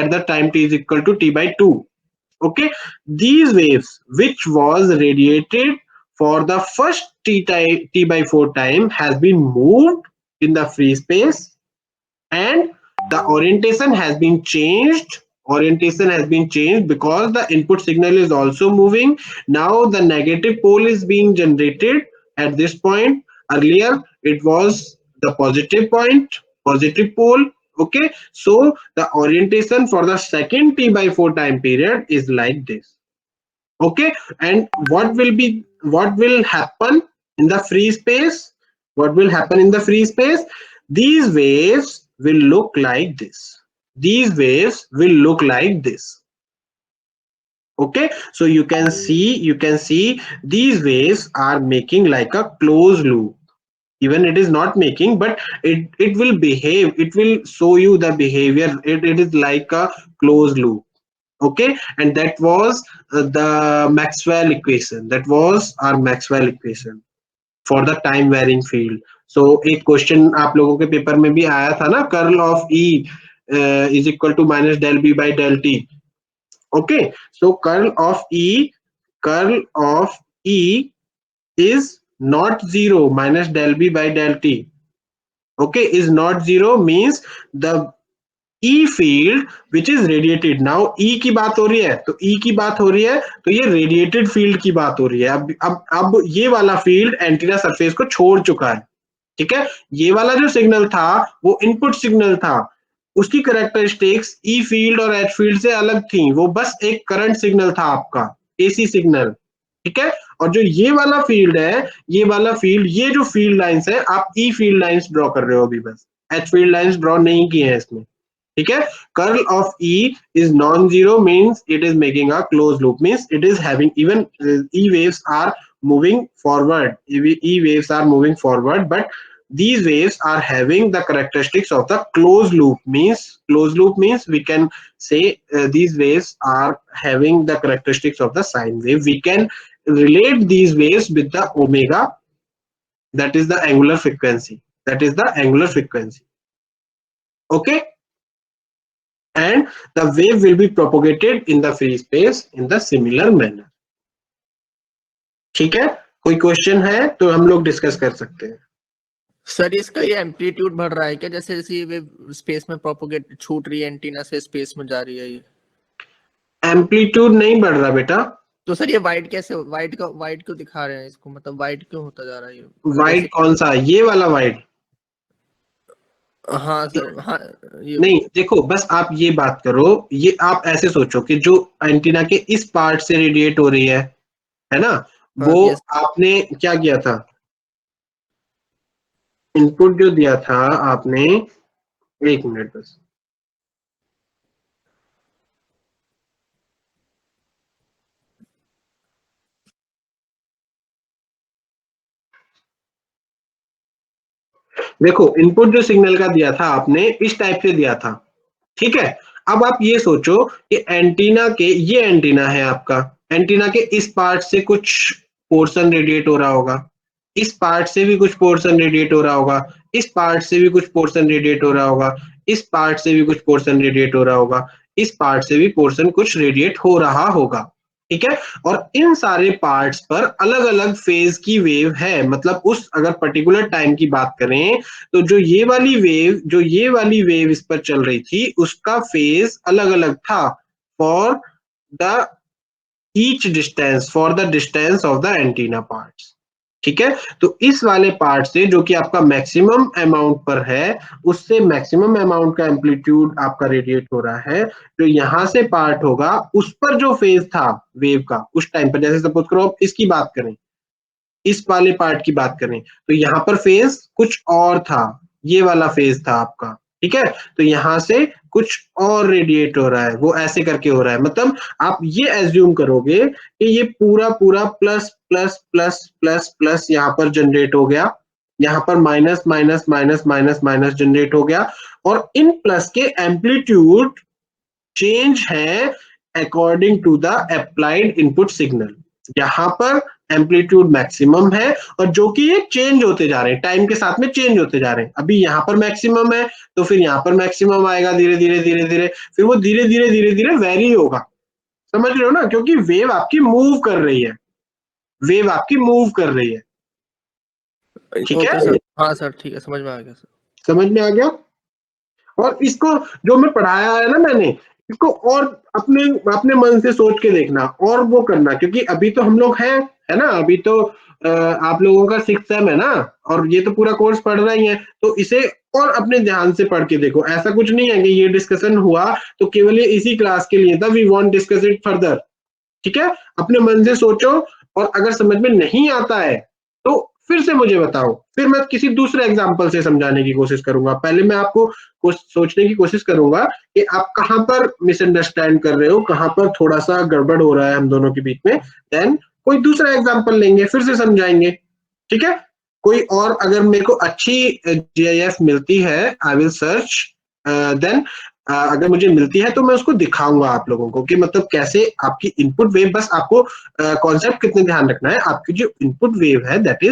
at the time t is equal to t by 2. Okay, these waves which was radiated for the first t by 4 time has been moved in the free space, and the orientation has been changed. Because the input signal is also moving. Now the negative pole is being generated at this point. Earlier it was the positive pole. Okay, so the orientation for the second t by 4 time period is like this. Okay, and what will happen in the free space? These waves will look like this. Okay, so you can see these waves are making like a closed loop. Even it is not making, but it will behave, it will show you the behavior. It is like a closed loop. Okay, and that was the Maxwell equation. That was our Maxwell equation for the time varying field. So एक question आप लोगों के paper में भी आया था ना, curl of E is equal to minus del B by del T. Okay, so curl of E is not 0, minus del B by del T. Okay, is not zero means the E field which is radiated. Now E की बात हो रही है, तो E की बात हो रही है, तो ये रेडिएटेड फील्ड की बात हो रही है. अब ये वाला फील्ड एंटीना सरफेस को छोड़ चुका है. ठीक है, ये वाला जो सिग्नल था वो इनपुट सिग्नल था, उसकी कैरेक्टरिस्टिक्स ई फील्ड और एच फील्ड से अलग थी. वो बस एक करंट सिग्नल था आपका, एसी सिग्नल. ठीक है, और जो ये वाला फील्ड है, ये वाला फील्ड, ये जो फील्ड लाइंस है, आप ई फील्ड लाइंस ड्रॉ कर रहे हो अभी, बस एच फील्ड लाइंस ड्रॉ नहीं किए हैं इसमें. ठीक है, curl of E is non-zero means it is making a closed loop, means it is having even E waves are moving forward. E waves are moving forward, but these waves are having the characteristics of the closed loop. Means we can say these waves are having the characteristics of the sine wave. We can relate these waves with the omega, that is the angular frequency. Okay, and the wave will be propagated in the free space in the similar manner. ठीक है, कोई question है तो हम लोग discuss कर सकते हैं. सर इसका ये एम्पलीट्यूड बढ़ रहा है क्या, जैसे जैसे ये वेव स्पेस में प्रोपोगेट छूट रही है एंटीना से स्पेस में जा रही है? ये एम्पलीट्यूड नहीं बढ़ रहा बेटा. तो सर ये वाइड कैसे, वाइड क्यों दिखा रहे हैं इसको, मतलब वाइड क्यों होता जा रहा है ये? वाइड कौन सा, ये वाला वाइड? हाँ सर, हाँ ये नहीं, देखो बस आप ये बात करो, ये आप ऐसे सोचो कि जो एंटीना के इस पार्ट से रेडिएट हो रही है ना, वो yes. आपने क्या किया था, इनपुट जो दिया था आपने, एक मिनट बस, देखो इनपुट जो सिग्नल का दिया था आपने इस टाइप से दिया था. ठीक है, अब आप ये सोचो कि एंटीना के, ये एंटीना है आपका, एंटीना के इस पार्ट से कुछ पोर्शन रेडिएट हो रहा होगा, इस पार्ट से भी कुछ पोर्शन रेडिएट हो रहा होगा, इस पार्ट से भी कुछ पोर्शन रेडिएट हो रहा होगा, इस पार्ट से भी कुछ पोर्शन रेडिएट हो रहा होगा, इस पार्ट से भी पोर्शन कुछ रेडिएट हो रहा होगा. ठीक है, और इन सारे पार्ट्स पर अलग अलग फेज की वेव है. मतलब उस अगर पर्टिकुलर टाइम की बात करें तो जो ये वाली वेव इस पर चल रही थी उसका फेज अलग अलग था for the each distance, for the distance of the antenna parts. ठीक है, तो इस वाले पार्ट से जो कि आपका मैक्सिमम अमाउंट पर है, उससे मैक्सिमम अमाउंट का एम्पलीट्यूड आपका रेडिएट हो रहा है. जो यहां से पार्ट होगा उस पर जो फेज था वेव का उस टाइम पर, जैसे सपोज करो आप इसकी बात करें, इस वाले पार्ट की बात करें, तो यहाँ पर फेज कुछ और था, ये वाला फेज था आपका. ठीक है, तो यहां से कुछ और रेडिएट हो रहा है, वो ऐसे करके हो रहा है. मतलब आप ये एज्यूम करोगे कि ये पूरा पूरा plus plus plus plus plus यहाँ पर जनरेट हो गया, यहाँ पर minus minus minus minus minus generate हो गया, और इन प्लस के एम्पलीट्यूड चेंज है according to the applied input signal. यहाँ पर एम्पलीट्यूड मैक्सिमम है, और जो कि ये चेंज होते जा रहे हैं, टाइम के साथ में चेंज होते जा रहे हैं. अभी यहाँ पर मैक्सिमम है तो फिर यहाँ पर मैक्सिमम आएगा धीरे धीरे धीरे धीरे, फिर वो धीरे धीरे धीरे धीरे वेरी होगा. समझ रहे हो ना, क्योंकि वेव आपकी मूव कर रही है, वेव आपकी मूव कर रही है. ठीक है सर, हाँ सर ठीक है, समझ में आ गया सर. समझ में आ गया. और इसको जो मैं पढ़ाया है ना मैंने, इसको और अपने अपने मन से सोच के देखना और वो करना, क्योंकि अभी तो हम लोग हैं, है ना, अभी तो आप लोगों का 6th सेम है ना, और ये तो पूरा कोर्स पढ़ रहे ही है, तो इसे और अपने ध्यान से पढ़ के देखो. ऐसा कुछ नहीं है कि ये डिस्कशन हुआ तो केवल ये इसी क्लास के लिए था, we want discuss it further. ठीक है, अपने मन से सोचो, और अगर समझ में नहीं आता है तो फिर से मुझे बताओ, फिर मैं किसी दूसरे एग्जांपल से समझाने की कोशिश करूंगा. पहले मैं आपको सोचने की कोशिश करूंगा कि आप कहां पर मिसअंडरस्टैंड कर रहे हो, कहां पर थोड़ा सा गड़बड़ हो रहा है हम दोनों के बीच में, देन कोई दूसरा एग्जांपल लेंगे, फिर से समझाएंगे. ठीक है, कोई और अगर मेरे को अच्छी GIF मिलती है, आई विल सर्च, देन अगर मुझे मिलती है तो मैं उसको दिखाऊंगा आप लोगों को कि मतलब कैसे आपकी इनपुट वेव, बस आपको कॉन्सेप्ट कितने ध्यान रखना है, आपकी जो इनपुट वेव है दैट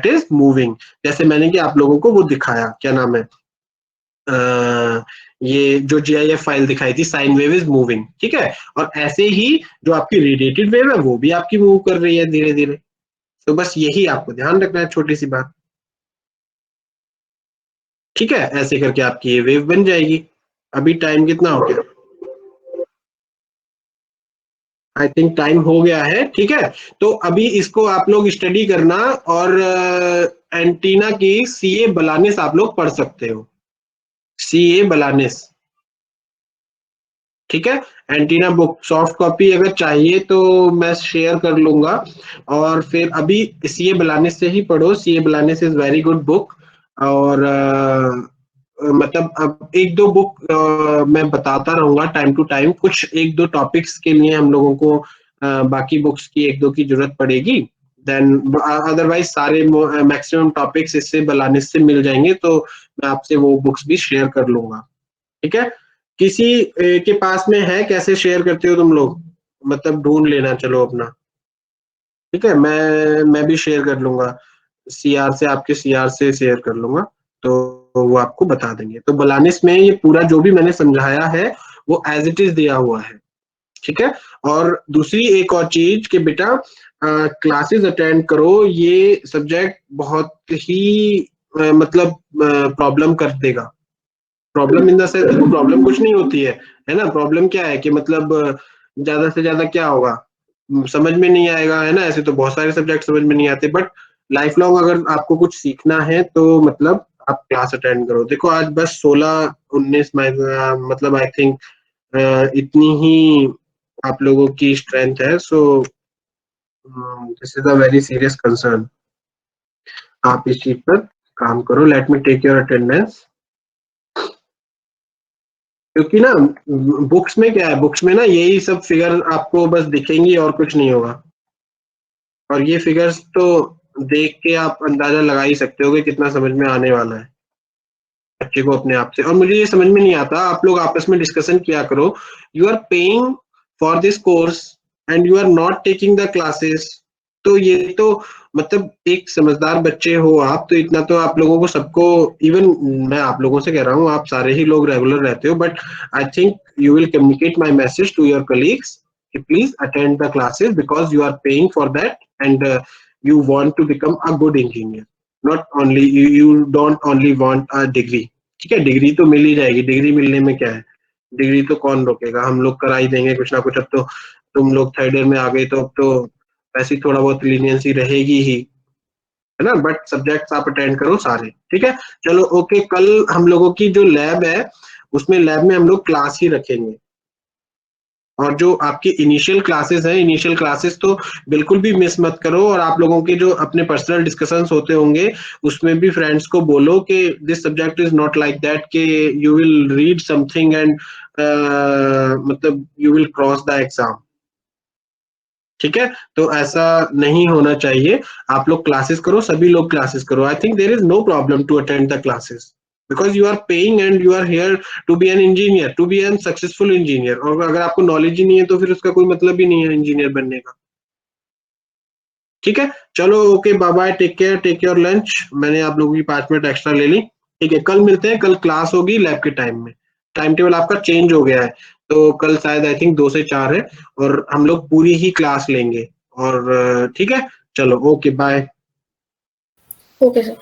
इज मूविंग. जैसे मैंने कि आप लोगों को वो दिखाया, क्या नाम है, ये जो GIF फाइल दिखाई थी, साइन वेव इज मूविंग. ठीक है, और ऐसे ही जो आपकी रेडिएटेड वेव है वो भी आपकी मूव कर रही है धीरे धीरे. तो बस यही आपको ध्यान रखना है, छोटी सी बात. ठीक है, ऐसे करके आपकी ये वेव बन जाएगी। अभी टाइम कितना हो गया? आई थिंक टाइम हो गया है, ठीक है। तो अभी इसको आप लोग स्टडी करना, और एंटीना की सीए बलानिस आप लोग पढ़ सकते हो, सीए बलानिस, ठीक है। एंटीना बुक सॉफ्ट कॉपी अगर चाहिए तो मैं शेयर कर लूंगा, और फिर अभी सीए बलानिस से ही पढ़ो। CA Balanis is very good book. और मतलब अब एक दो बुक मैं बताता रहूंगा टाइम टू टाइम, कुछ एक दो टॉपिक्स के लिए हम लोगों को बाकी बुक्स की एक दो की जरूरत पड़ेगी। देन अदरवाइज सारे मैक्सिमम टॉपिक्स इससे बलानिस से मिल जाएंगे, तो मैं आपसे वो बुक्स भी शेयर कर लूंगा, ठीक है। किसी के पास में है? कैसे शेयर करते हो तुम लोग? मतलब ढूंढ लेना, चलो अपना, ठीक है। मैं भी शेयर कर लूंगा, सीआर से, आपके सीआर से शेयर कर लूंगा, तो वो आपको बता देंगे। तो बलानिस में ये पूरा जो भी मैंने समझाया है वो एज इट इज दिया हुआ है, ठीक है। और दूसरी एक और चीज कि बेटा क्लासेस अटेंड करो, ये सब्जेक्ट बहुत ही मतलब प्रॉब्लम कर देगा। Problem in the sense, problem कुछ नहीं होती है ना। प्रॉब्लम क्या है कि मतलब ज्यादा से ज्यादा क्या होगा, समझ में नहीं आएगा, है ना। ऐसे तो बहुत सारे सब्जेक्ट समझ में नहीं आते, बट लाइफ लॉन्ग अगर आपको कुछ सीखना है तो मतलब आप क्लास अटेंड करो। देखो आज बस 16-19 मतलब आई थिंक इतनी ही आप लोगों की स्ट्रेंथ है, so this is a very serious concern. आप इस चीज पर काम करो। Let me take your attendance. क्योंकि ना बुक्स में क्या है, बुक्स में ना यही सब फिगर आपको बस दिखेंगी और कुछ नहीं होगा। और ये फिगर्स तो देख के आप अंदाजा लगा ही सकते हो कि कितना समझ में आने वाला है बच्चे को अपने आप से। और मुझे ये समझ में नहीं आता, आप लोग आपस में डिस्कशन किया करो। You are paying for this course and you are not taking the classes, तो ये तो मतलब एक समझदार बच्चे हो आप, तो इतना तो आप लोगों को सबको, इवन मैं आप लोगों से कह रहा हूँ, आप सारे ही लोग रेगुलर रहते हो, but I think you will communicate my message to your colleagues कि please attend the classes because you are paying for that, and you want to become a good engineer, not only you don't only want a degree, ठीक है। Degree तो मिल ही जाएगी, degree मिलने में क्या है, degree तो कौन रोकेगा, हम लोग करा ही देंगे कुछ ना कुछ। अब तो तुम लोग थर्ड ईयर में आ गए, तो अब तो ऐसी थोड़ा बहुत लीनियंसी रहेगी ही, है ना। बट सब्जेक्ट्स आप अटेंड करो सारे, ठीक है। चलो ओके, कल हम लोगों की जो लैब है उसमें लैब में हम लोग क्लास ही रखेंगे। और जो आपकी इनिशियल क्लासेस हैं, इनिशियल क्लासेस तो बिल्कुल भी मिस मत करो। और आप लोगों के जो अपने पर्सनल डिस्कशंस होते होंगे उसमें भी फ्रेंड्स को बोलो कि this subject is not like that, कि you will read something and मतलब you will cross the exam, ठीक है। तो ऐसा नहीं होना चाहिए। आप लोग क्लासेस करो, सभी लोग क्लासेस करो। I think there is no problem to attend the classes because you are paying and you are here to be an engineer, to be an successful engineer. और अगर आपको नॉलेज ही नहीं है तो फिर उसका कोई मतलब ही नहीं है इंजीनियर बनने का, ठीक है। चलो okay, bye bye, take care, take your lunch. मैंने आप लोगों की 5 मिनट एक्स्ट्रा ले ली, ठीक है। कल मिलते हैं, कल क्लास होगी लैब के टाइम में। टाइम टेबल आपका चेंज हो गया है, तो कल शायद आई थिंक 2 से 4 है, और हम लोग पूरी ही क्लास लेंगे। और ठीक है, चलो ओके, बाय। Okay sir.